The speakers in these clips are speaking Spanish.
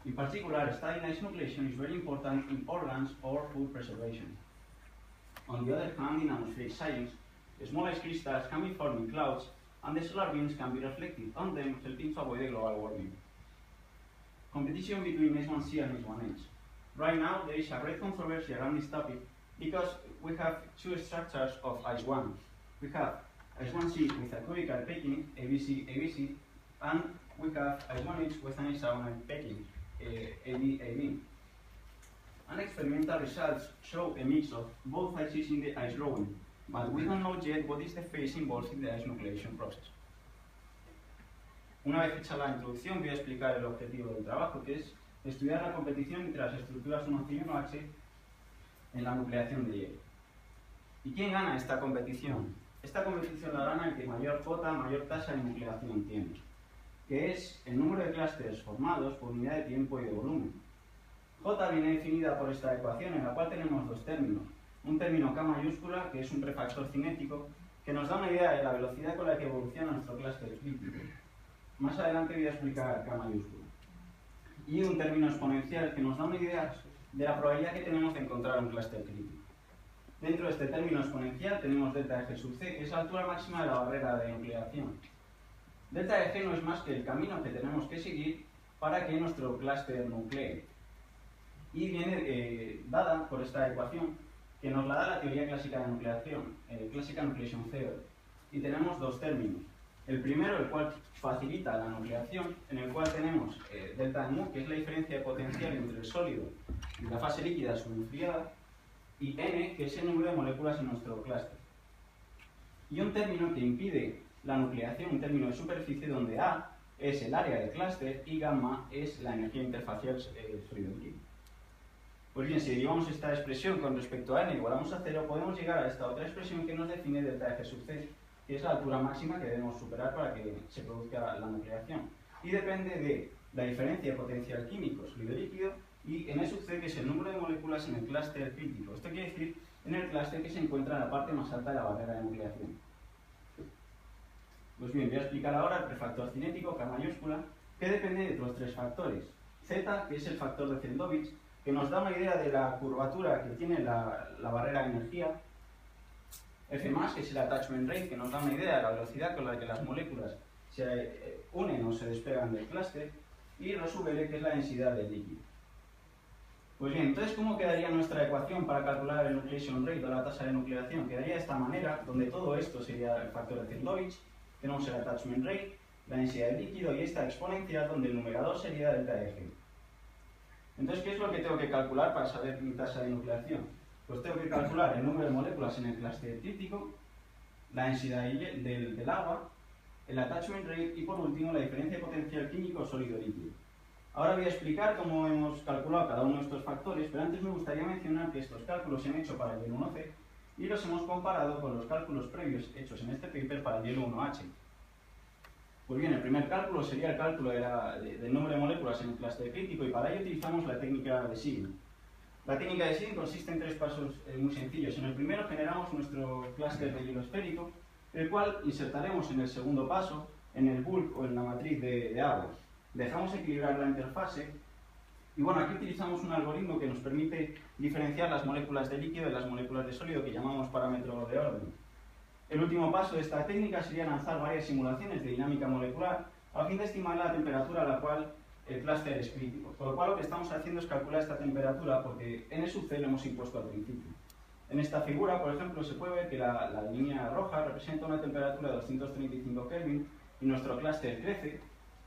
In particular, studying ice nucleation is very important in organs or food preservation. On the other hand, in atmospheric science, small ice crystals can be formed in clouds, and the solar beams can be reflected on them, helping to avoid global warming. Competition between S1C and S1H. Right now, there is a great controversy around this topic because we have two structures of ice-1. We have ice-1C with a cubical packing, ABC, ABC, and we have ice-1H with an hexagonal packing, AB, AB. And experimental results show a mix of both ices in the ice drawing, but we don't know yet what is the phase involved in the ice nucleation process. Una vez hecha la introducción, voy a explicar el objetivo del trabajo, que es estudiar la competición entre las estructuras 1C y 1H en la nucleación de hielo. ¿Y quién gana esta competición? Esta competición la gana el que mayor J, mayor tasa de nucleación tiene, que es el número de clústeres formados por unidad de tiempo y de volumen. J viene definida por esta ecuación en la cual tenemos dos términos. Un término K mayúscula, que es un prefactor cinético, que nos da una idea de la velocidad con la que evoluciona nuestro clúster crítico. Más adelante voy a explicar K mayúscula. Y un término exponencial que nos da una idea de la probabilidad que tenemos de encontrar un clúster crítico. Dentro de este término exponencial tenemos delta de G sub C, que es la altura máxima de la barrera de nucleación. Delta de G no es más que el camino que tenemos que seguir para que nuestro clúster nuclee. Y viene dada por esta ecuación que nos la da la teoría clásica de nucleación, Classical Nucleation Theory. Y tenemos dos términos. El primero, el cual facilita la nucleación, en el cual tenemos delta mu, que es la diferencia de potencial entre el sólido y la fase líquida subenfriada, y n, que es el número de moléculas en nuestro clúster. Y un término que impide la nucleación, un término de superficie, donde A es el área del clúster y gamma es la energía interfacial sólido-líquido. Pues bien, si derivamos esta expresión con respecto a n igualamos a 0, podemos llegar a esta otra expresión que nos define delta de G sub C, que es la altura máxima que debemos superar para que se produzca la nucleación. Y depende de la diferencia de potencial químico sólido-líquido y n sub C, que es el número de moléculas en el clúster crítico. Esto quiere decir en el clúster que se encuentra en la parte más alta de la barrera de nucleación. Pues bien, voy a explicar ahora el prefactor cinético, K mayúscula, que depende de otros tres factores. Z, que es el factor de Zeldovich, que nos da una idea de la curvatura que tiene la barrera de energía. F+, que es el attachment rate, que nos da una idea de la velocidad con la que las moléculas se unen o se despegan del clúster. Y ρ sub L, que es la densidad del líquido. Pues bien, entonces, ¿cómo quedaría nuestra ecuación para calcular el nucleation rate o la tasa de nucleación? Quedaría de esta manera, donde todo esto sería el factor de Zeldovich, tenemos el attachment rate, la densidad del líquido y esta exponencial, donde el numerador sería delta de G. Entonces, ¿qué es lo que tengo que calcular para saber mi tasa de nucleación? Pues tengo que calcular el número de moléculas en el clúster crítico, la densidad del agua, el attachment rate y, por último, la diferencia de potencial químico sólido-líquido. Ahora voy a explicar cómo hemos calculado cada uno de estos factores, pero antes me gustaría mencionar que estos cálculos se han hecho para el hielo 1C y los hemos comparado con los cálculos previos hechos en este paper para el hielo 1H. Pues bien, el primer cálculo sería el cálculo del número de moléculas en el clúster crítico y para ello utilizamos la técnica de Sigin. La técnica de Sigin consiste en tres pasos muy sencillos. En el primero generamos nuestro clúster de hielo esférico, el cual insertaremos en el segundo paso en el bulk o en la matriz de agua. Dejamos equilibrar la interfase y bueno, aquí utilizamos un algoritmo que nos permite diferenciar las moléculas de líquido de las moléculas de sólido que llamamos parámetro de orden. El último paso de esta técnica sería lanzar varias simulaciones de dinámica molecular a fin de estimar la temperatura a la cual el clúster es crítico. Con lo cual lo que estamos haciendo es calcular esta temperatura porque n sub c lo hemos impuesto al principio. En esta figura, por ejemplo, se puede ver que la línea roja representa una temperatura de 235 Kelvin y nuestro clúster crece,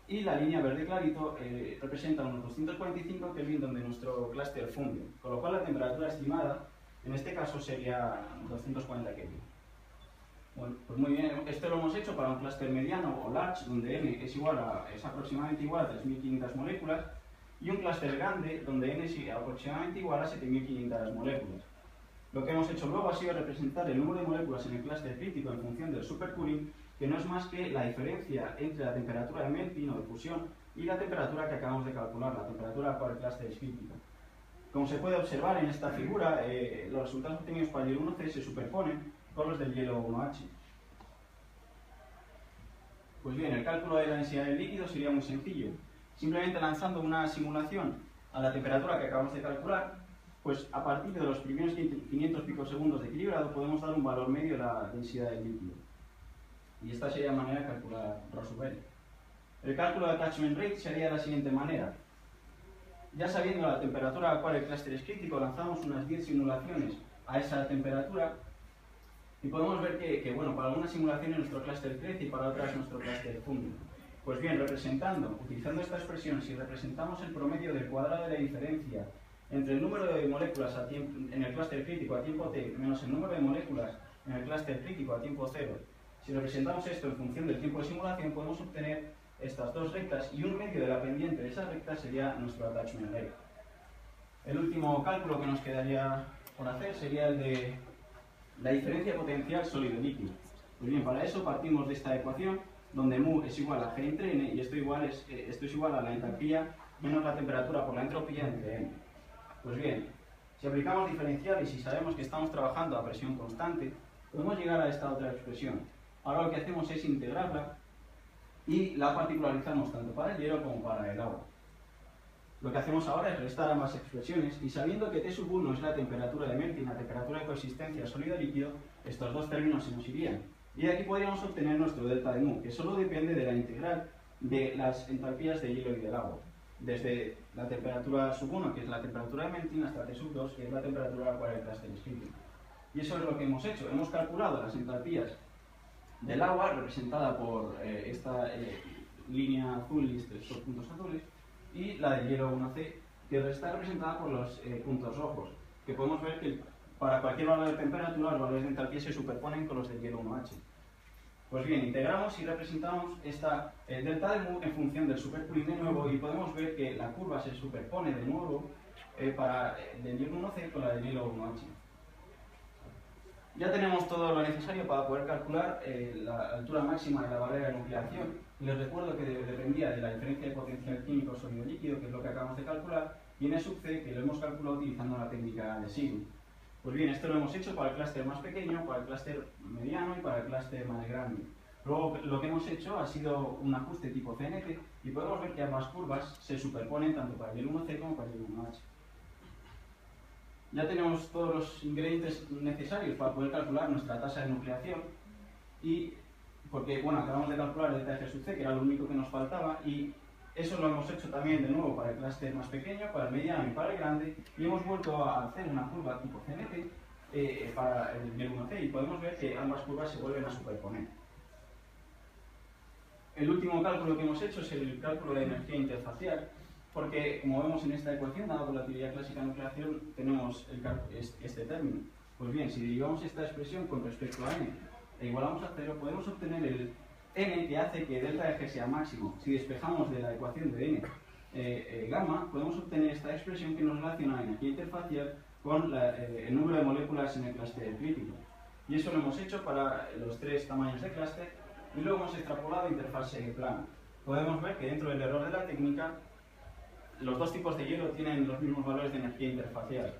y la línea verde clarito representa unos 245 Kelvin donde nuestro clúster funde, con lo cual la temperatura estimada en este caso sería 240 Kelvin. Bueno, pues muy bien, esto lo hemos hecho para un clúster mediano o large, donde n es aproximadamente igual a 3.500 moléculas, y un clúster grande, donde n es aproximadamente igual a 7.500 moléculas. Lo que hemos hecho luego ha sido representar el número de moléculas en el clúster crítico en función del supercooling, que no es más que la diferencia entre la temperatura de melting o de fusión y la temperatura que acabamos de calcular, la temperatura a la cual el clúster es crítico. Como se puede observar en esta figura, los resultados obtenidos para el hielo 1C se superponen con los del hielo 1H. Pues bien, el cálculo de la densidad del líquido sería muy sencillo. Simplemente lanzando una simulación a la temperatura que acabamos de calcular, pues a partir de los primeros 500 picosegundos de equilibrado podemos dar un valor medio de la densidad del líquido. Y esta sería la manera de calcular Rossby. El cálculo de attachment rate sería de la siguiente manera. Ya sabiendo la temperatura a la cual el clúster es crítico, lanzamos unas 10 simulaciones a esa temperatura y podemos ver que bueno, para algunas simulaciones nuestro clúster crece y para otras nuestro clúster funde. Pues bien, utilizando esta expresión, si representamos el promedio del cuadrado de la diferencia entre el número de moléculas en el clúster crítico a tiempo t menos el número de moléculas en el clúster crítico a tiempo 0, si representamos esto en función del tiempo de simulación, podemos obtener estas dos rectas y un medio de la pendiente de esa recta sería nuestro attachment rate. El último cálculo que nos quedaría por hacer sería el de la diferencia potencial sólido-líquido. Pues bien, para eso partimos de esta ecuación donde mu es igual a G entre n y esto es igual a la entalpía menos la temperatura por la entropía entre n. Pues bien, si aplicamos diferenciales y sabemos que estamos trabajando a presión constante, podemos llegar a esta otra expresión. Ahora lo que hacemos es integrarla y la particularizamos tanto para el hielo como para el agua. Lo que hacemos ahora es restar ambas expresiones y sabiendo que T1 es la temperatura de melting, la temperatura de coexistencia sólido-líquido, estos dos términos se nos irían. Y de aquí podríamos obtener nuestro delta de mu, que solo depende de la integral de las entalpías de hielo y del agua. Desde la temperatura sub 1, que es la temperatura de melting, hasta T2, que es la temperatura a la cual el clúster es crítico. Y eso es lo que hemos hecho. Hemos calculado las entalpías del agua, representada por esta línea azul y estos puntos azules, y la del hielo 1C, que está representada por los puntos rojos, que podemos ver que para cualquier valor de temperatura los valores de entalpía se superponen con los del hielo 1H. Pues bien, integramos y representamos esta delta de mu en función del supercooling de nuevo y podemos ver que la curva se superpone de nuevo para del hielo 1C con la del hielo 1H. Ya tenemos todo lo necesario para poder calcular la altura máxima de la barrera de nucleación. Y les recuerdo que dependía de la diferencia de potencial químico sólido-líquido, que es lo que acabamos de calcular, y en sub c, que lo hemos calculado utilizando la técnica de Sigma. Pues bien, esto lo hemos hecho para el clúster más pequeño, para el clúster mediano y para el clúster más grande. Luego lo que hemos hecho ha sido un ajuste tipo CNT y podemos ver que ambas curvas se superponen tanto para el hielo 1C como para el hielo 1H. Ya tenemos todos los ingredientes necesarios para poder calcular nuestra tasa de nucleación y porque, bueno, acabamos de calcular el delta de G sub C, que era lo único que nos faltaba, y eso lo hemos hecho también de nuevo para el clúster más pequeño, para el mediano y para el grande, y hemos vuelto a hacer una curva tipo CNT para el hielo 1C, y podemos ver que ambas curvas se vuelven a superponer. El último cálculo que hemos hecho es el cálculo de energía interfacial, porque, como vemos en esta ecuación, dado por la teoría clásica de nucleación, tenemos este término. Pues bien, si derivamos esta expresión con respecto a n e igualamos a 0, podemos obtener el n que hace que delta de G sea máximo. Si despejamos de la ecuación de n gamma, podemos obtener esta expresión que nos relaciona la energía interfacial con el número de moléculas en el clúster crítico. Y eso lo hemos hecho para los tres tamaños de clúster y luego hemos extrapolado a interfase plana. Podemos ver que dentro del error de la técnica, los dos tipos de hielo tienen los mismos valores de energía interfacial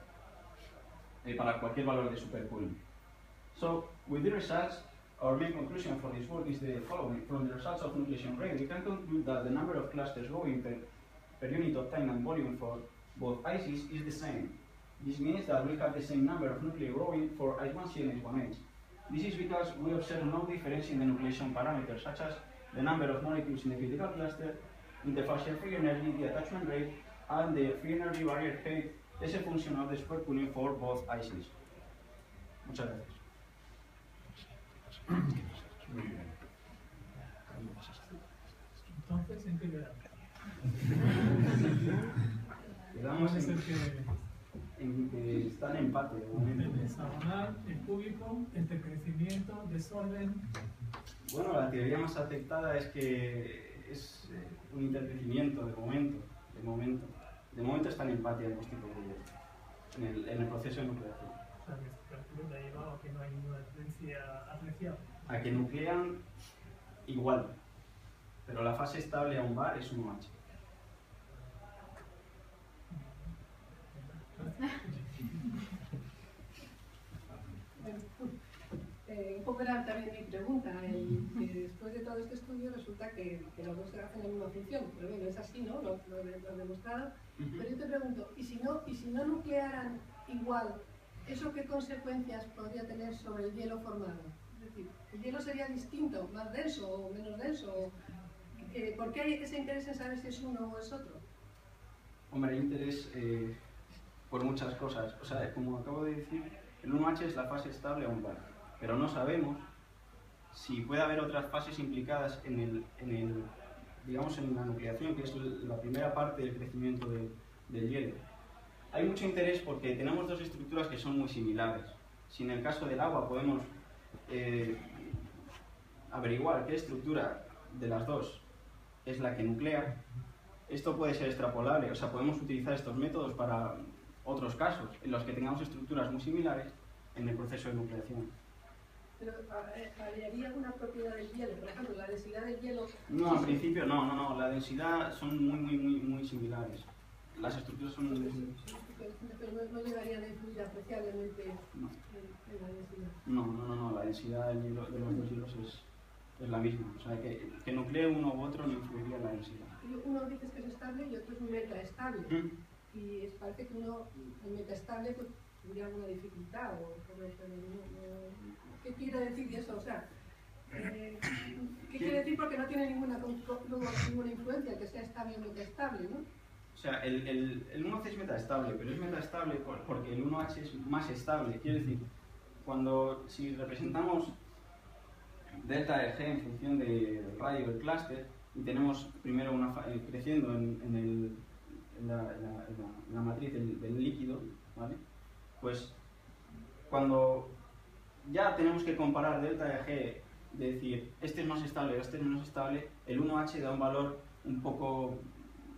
para cualquier valor de supercooling. So, with the results, our main conclusion for this work is the following. From the results of nucleation rate, we can conclude that the number of clusters going per unit of time and volume for both ICs is the same. This means that we have the same number of nuclei growing for H1C and H1H. This is because we observe no difference in the nucleation parameters, such as the number of molecules in the critical cluster, interfacial free energy, the attachment rate, and the free energy barrier height as a function of the supercooling for both ICs. Muchas gracias. Muy bien. Entonces, ¿en qué quedamos? Quedamos Es el que en que está en empate de momento. el hexagonal, el cúbico, el decrecimiento, desorden. Bueno, la teoría más aceptada es que es un intercrecimiento de momento. De momento está en empate ambos tipos de hielo en el proceso de nucleación. O sea, que este cálculo te ha llevado a que no hay ninguna diferencia apreciable. A que nuclean igual, pero la fase estable a un bar es 1H. Gracias. poco era también mi pregunta, que después de todo este estudio resulta que los dos hacen la misma función, pero bueno, es así, ¿no? Lo demostrado. Pero yo te pregunto, ¿y si no nuclearan igual, eso qué consecuencias podría tener sobre el hielo formado? Es decir, ¿el hielo sería distinto, más denso o menos denso? ¿Por qué hay ese interés en saber si es uno o es otro? Hombre, hay interés por muchas cosas. O sea, como acabo de decir, el 1H es la fase estable aún, pero no sabemos si puede haber otras fases implicadas digamos, en la nucleación, que es la primera parte del crecimiento del hielo. Hay mucho interés porque tenemos dos estructuras que son muy similares. Si en el caso del agua podemos averiguar qué estructura de las dos es la que nuclea, esto puede ser extrapolable, o sea, podemos utilizar estos métodos para otros casos en los que tengamos estructuras muy similares en el proceso de nucleación. Pero ¿habría alguna propiedad del hielo? Por ejemplo, la densidad del hielo... No, al principio no, la densidad son muy similares. Las estructuras son muy... Pero no llegarían a influir apreciablemente en la densidad. No, la densidad de los dos hielos es la misma. O sea, que nuclee uno u otro no influiría en la densidad. Uno dices que es estable y otro es metaestable. Y parece que uno, el metaestable, pues tendría alguna dificultad. ¿Qué quiere decir eso? O sea, ¿qué quiere decir? Porque no tiene ninguna influencia, que sea estable o metaestable, ¿no? O sea, el 1C es metaestable, pero es metaestable porque el 1H es más estable. Quiere decir, si representamos delta de G en función del radio del clúster y tenemos primero creciendo en la matriz del líquido, ¿vale? Pues cuando ya tenemos que comparar delta de G, de decir, este es más estable o este es menos estable, el 1H da un valor un poco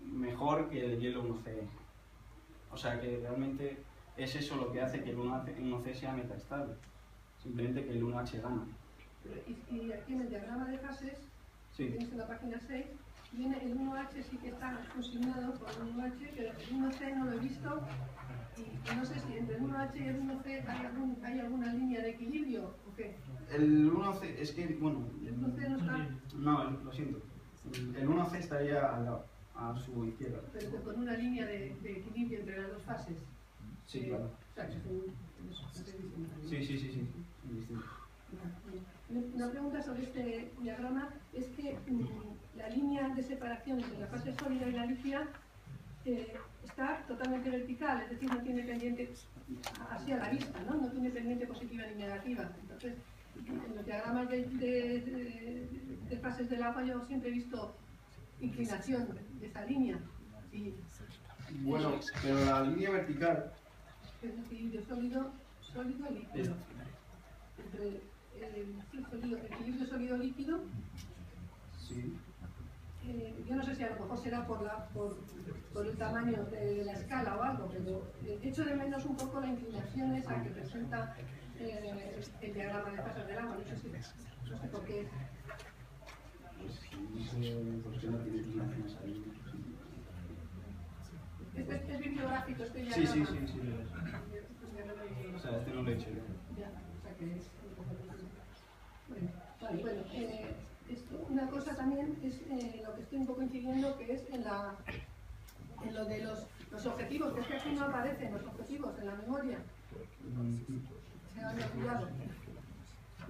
mejor que el hielo 1C. O sea que realmente es eso lo que hace que el 1C sea metaestable. Simplemente que el 1H gana. Y aquí en el diagrama de fases, sí, que tienes en la página 6, viene el 1H sí que está consignado por el 1H, pero el 1C no lo he visto. Y no sé si entre el 1H y el 1C hay alguna línea de equilibrio o qué. El 1C, es que, bueno... ¿El 1C no está? No, lo siento. El 1C estaría al lado, a su izquierda. Pero con una línea de equilibrio entre las dos fases. Sí, claro. O sea, que Sí. Una pregunta sobre este diagrama es que la línea de separación entre la fase sólida y la líquida está totalmente vertical, es decir, no tiene pendiente hacia la vista, ¿no? No tiene pendiente positiva ni negativa. Entonces, en los diagramas de fases del agua yo siempre he visto inclinación de esa línea. Bueno, pero la línea vertical... Es equilibrio sólido y líquido. Entre el equilibrio sólido-líquido, sí. Yo no sé si a lo mejor será por el tamaño de la escala o algo, pero echo de menos un poco la inclinación esa que presenta el diagrama de fases del agua. No sé por qué. No sé por qué no tiene inclinación esa línea. ¿Es bibliográfico este diagrama? Sí. O sea, este no lo he hecho yo. Ya, o sea que es un poco... Bueno, una cosa también es lo que estoy un poco incidiendo, que es en lo de los objetivos, que es que aquí no aparecen los objetivos en la memoria. Se han olvidado.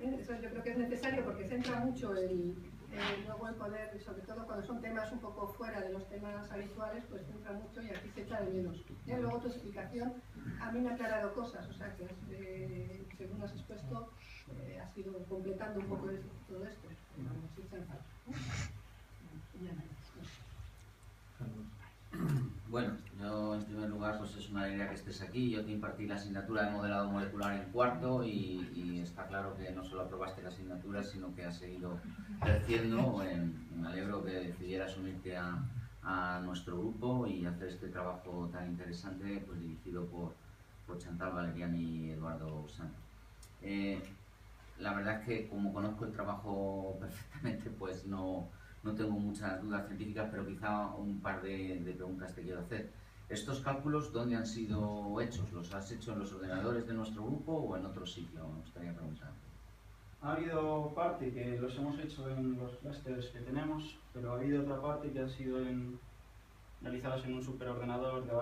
Eso yo creo que es necesario porque centra mucho luego el poder, sobre todo cuando son temas un poco fuera de los temas habituales, pues centra mucho y aquí se echa de menos. Luego tu explicación a mí me ha aclarado cosas, o sea que según has expuesto, has ido completando un poco todo esto. Bueno, yo en primer lugar pues es una alegría que estés aquí. Yo te impartí la asignatura de modelado molecular en cuarto y está claro que no solo aprobaste la asignatura, sino que has seguido creciendo. Me alegro que decidieras unirte a nuestro grupo y hacer este trabajo tan interesante, pues dirigido por Chantal Valerian y Eduardo Santos. La verdad es que como conozco el trabajo perfectamente, pues no tengo muchas dudas científicas, pero quizá un par de preguntas te quiero hacer. ¿Estos cálculos dónde han sido hechos? ¿Los has hecho en los ordenadores de nuestro grupo o en otro sitio? Me gustaría preguntar. Ha habido parte que los hemos hecho en los clusters que tenemos, pero ha habido otra parte que ha sido realizados en un superordenador de Valencia.